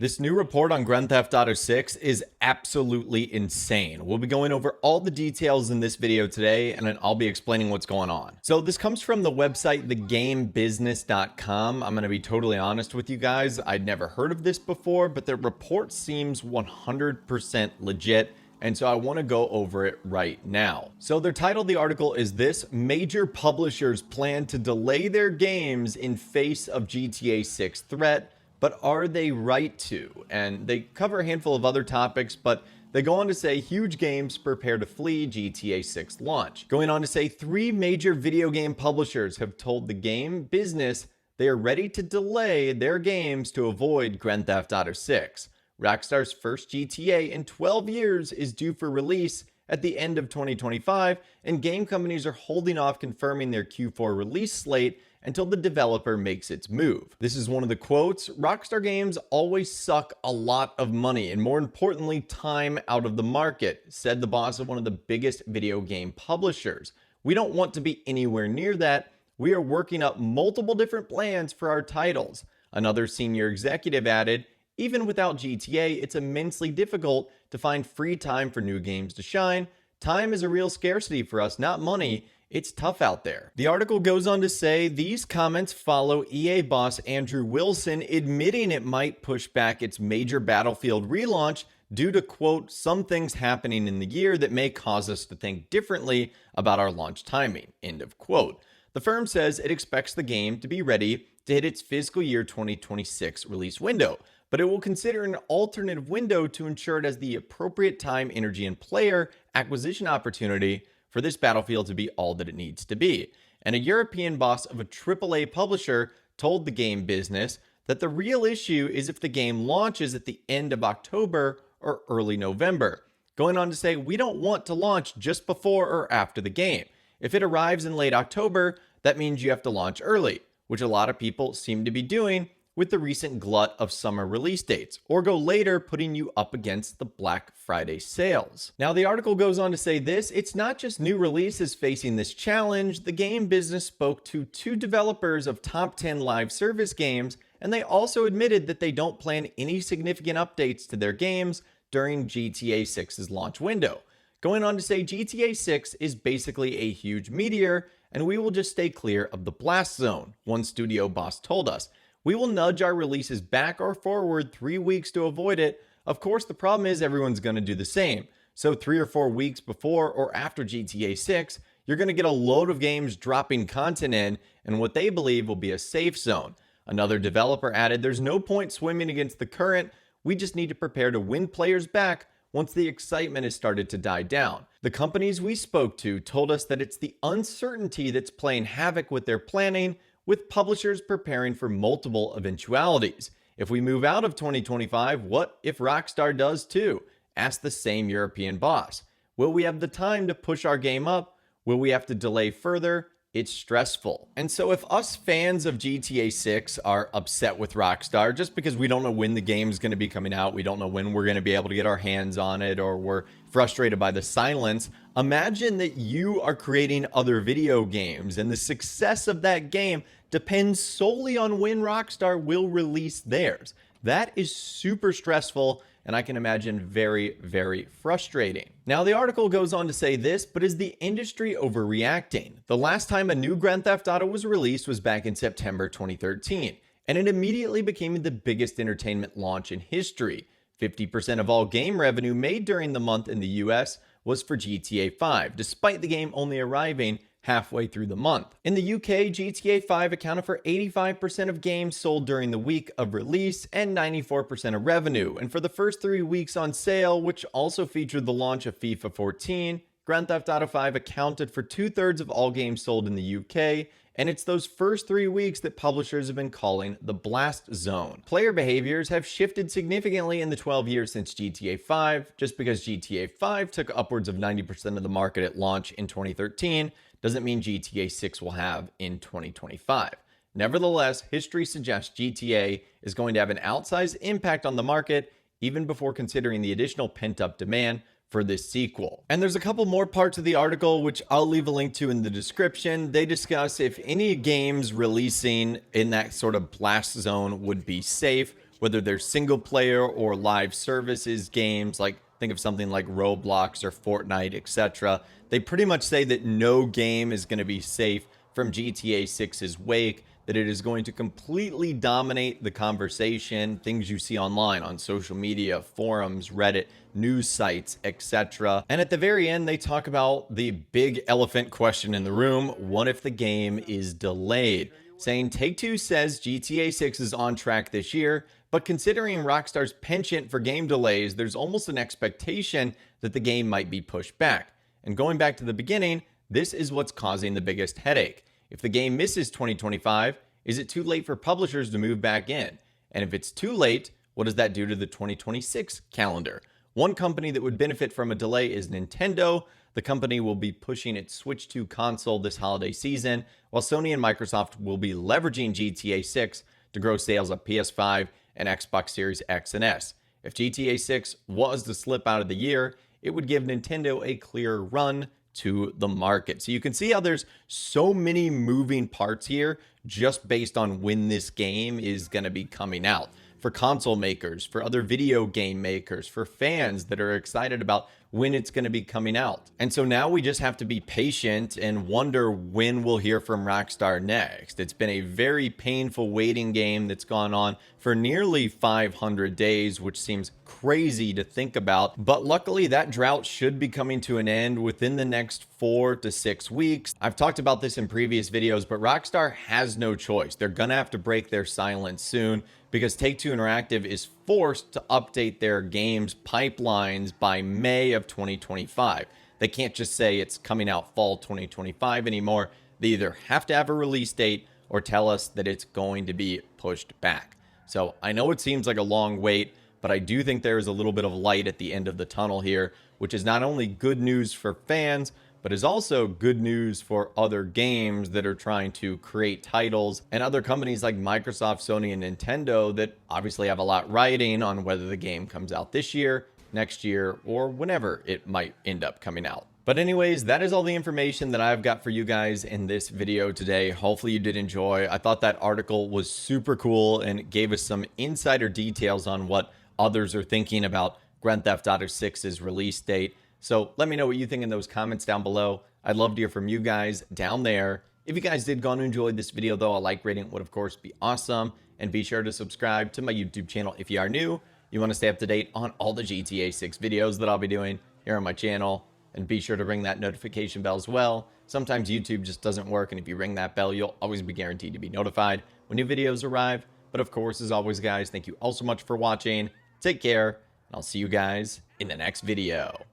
This new report on Grand Theft Auto 6 is absolutely insane. We'll be going over all the details in this video today, and then I'll be explaining what's going on. So this comes from the website thegamebusiness.com. I'm going to be totally honest with you guys. I'd never heard of this before, but the report seems 100% legit. And so I want to go over it right now. So their title of the article is this: major publishers plan to delay their games in face of GTA 6 threat. But are they right to? And they cover a handful of other topics, but they go on to say huge games prepare to flee GTA 6 launch. Going on to say 3 major video game publishers have told the game business they are ready to delay their games to avoid Grand Theft Auto 6. Rockstar's first GTA in 12 years is due for release at the end of 2025, and game companies are holding off confirming their Q4 release slate until the developer makes its move. This is one of the quotes: Rockstar Games always suck a lot of money and, more importantly, time out of the market, said the boss of one of the biggest video game publishers. We don't want to be anywhere near that. We are working up multiple different plans for our titles. Another senior executive added, even without GTA, it's immensely difficult to find free time for new games to shine. Time is a real scarcity for us, not money. It's tough out there. The article goes on to say these comments follow EA boss Andrew Wilson admitting it might push back its major Battlefield relaunch due to, quote, some things happening in the year that may cause us to think differently about our launch timing, end of quote. The firm says it expects the game to be ready to hit its fiscal year 2026 release window, but it will consider an alternative window to ensure it has the appropriate time, energy, and player acquisition opportunity for this Battlefield to be all that it needs to be. And a European boss of a AAA publisher told the game business that the real issue is if the game launches at the end of October or early November. Going on to say, we don't want to launch just before or after the game. If it arrives in late October, that means you have to launch early, which a lot of people seem to be doing with the recent glut of summer release dates, or go later, putting you up against the Black Friday sales. Now, the article goes on to say this: it's not just new releases facing this challenge. The game business spoke to 2 developers of top 10 live service games, and they also admitted that they don't plan any significant updates to their games during GTA 6's launch window. Going on to say GTA 6 is basically a huge meteor, and we will just stay clear of the blast zone, one studio boss told us. We will nudge our releases back or forward 3 weeks to avoid it. Of course, the problem is everyone's going to do the same. So 3 or 4 weeks before or after GTA 6, you're going to get a load of games dropping content in what they believe will be a safe zone. Another developer added, there's no point swimming against the current. We just need to prepare to win players back once the excitement has started to die down. The companies we spoke to told us that it's the uncertainty that's playing havoc with their planning, with publishers preparing for multiple eventualities. If we move out of 2025, what if Rockstar does too? Asked the same European boss. Will we have the time to push our game up? Will we have to delay further? It's stressful. And so if us fans of GTA 6 are upset with Rockstar just because we don't know when the game's going to be coming out, we don't know when we're going to be able to get our hands on it, or we're frustrated by the silence, imagine that you are creating other video games and the success of that game depends solely on when Rockstar will release theirs. That is super stressful, and I can imagine very, very frustrating. Now, the article goes on to say this, but is the industry overreacting? The last time a new Grand Theft Auto was released was back in September 2013, and it immediately became the biggest entertainment launch in history. 50% of all game revenue made during the month in the US was for GTA 5, despite the game only arriving halfway through the month. In the UK, GTA 5 accounted for 85% of games sold during the week of release and 94% of revenue. And for the first 3 weeks on sale, which also featured the launch of FIFA 14, Grand Theft Auto 5 accounted for 2/3 of all games sold in the UK, and it's those first 3 weeks that publishers have been calling the blast zone. Player behaviors have shifted significantly in the 12 years since GTA 5. Just because GTA 5 took upwards of 90% of the market at launch in 2013 doesn't mean GTA 6 will have in 2025. Nevertheless, history suggests GTA is going to have an outsized impact on the market even before considering the additional pent-up demand for this sequel. And there's a couple more parts of the article which I'll leave a link to in the description. They discuss if any games releasing in that sort of blast zone would be safe, whether they're single player or live services games, like think of something like Roblox or Fortnite, etc. They pretty much say that no game is going to be safe from GTA 6's wake, that it is going to completely dominate the conversation, things you see online on social media, forums, Reddit, news sites, etc. And at the very end, they talk about the big elephant question in the room: what if the game is delayed? Saying Take-Two says GTA 6 is on track this year, but considering Rockstar's penchant for game delays, there's almost an expectation that the game might be pushed back. And going back to the beginning, this is what's causing the biggest headache. If the game misses 2025, is it too late for publishers to move back in? And if it's too late, what does that do to the 2026 calendar? One company that would benefit from a delay is Nintendo. The company will be pushing its Switch 2 console this holiday season, while Sony and Microsoft will be leveraging GTA 6 to grow sales of PS5 and Xbox Series X and S. If GTA 6 was to slip out of the year, it would give Nintendo a clear run to the market. So you can see how there's so many moving parts here just based on when this game is going to be coming out. For console makers, for other video game makers, for fans that are excited about when it's going to be coming out. And so now we just have to be patient and wonder when we'll hear from Rockstar next. It's been a very painful waiting game that's gone on for nearly 500 days, which seems crazy to think about. But luckily, that drought should be coming to an end within the next 4 to 6 weeks. I've talked about this in previous videos, but Rockstar has no choice. They're gonna have to break their silence soon, because Take-Two Interactive is forced to update their games pipelines by May of 2025. They can't just say it's coming out fall 2025 anymore. They either have to have a release date or tell us that it's going to be pushed back. So I know it seems like a long wait, but I do think there is a little bit of light at the end of the tunnel here, which is not only good news for fans, but is also good news for other games that are trying to create titles, and other companies like Microsoft, Sony, and Nintendo that obviously have a lot riding on whether the game comes out this year, next year, or whenever it might end up coming out. But anyways, that is all the information that I've got for you guys in this video today. Hopefully you did enjoy. I thought that article was super cool and it gave us some insider details on what others are thinking about Grand Theft Auto 6's release date. So let me know what you think in those comments down below. I'd love to hear from you guys down there. If you guys did go and enjoy this video though, a like rating would of course be awesome. And be sure to subscribe to my YouTube channel if you are new. You want to stay up to date on all the GTA 6 videos that I'll be doing here on my channel. And be sure to ring that notification bell as well. Sometimes YouTube just doesn't work, and if you ring that bell, you'll always be guaranteed to be notified when new videos arrive. But of course, as always guys, thank you all so much for watching. Take care, and I'll see you guys in the next video.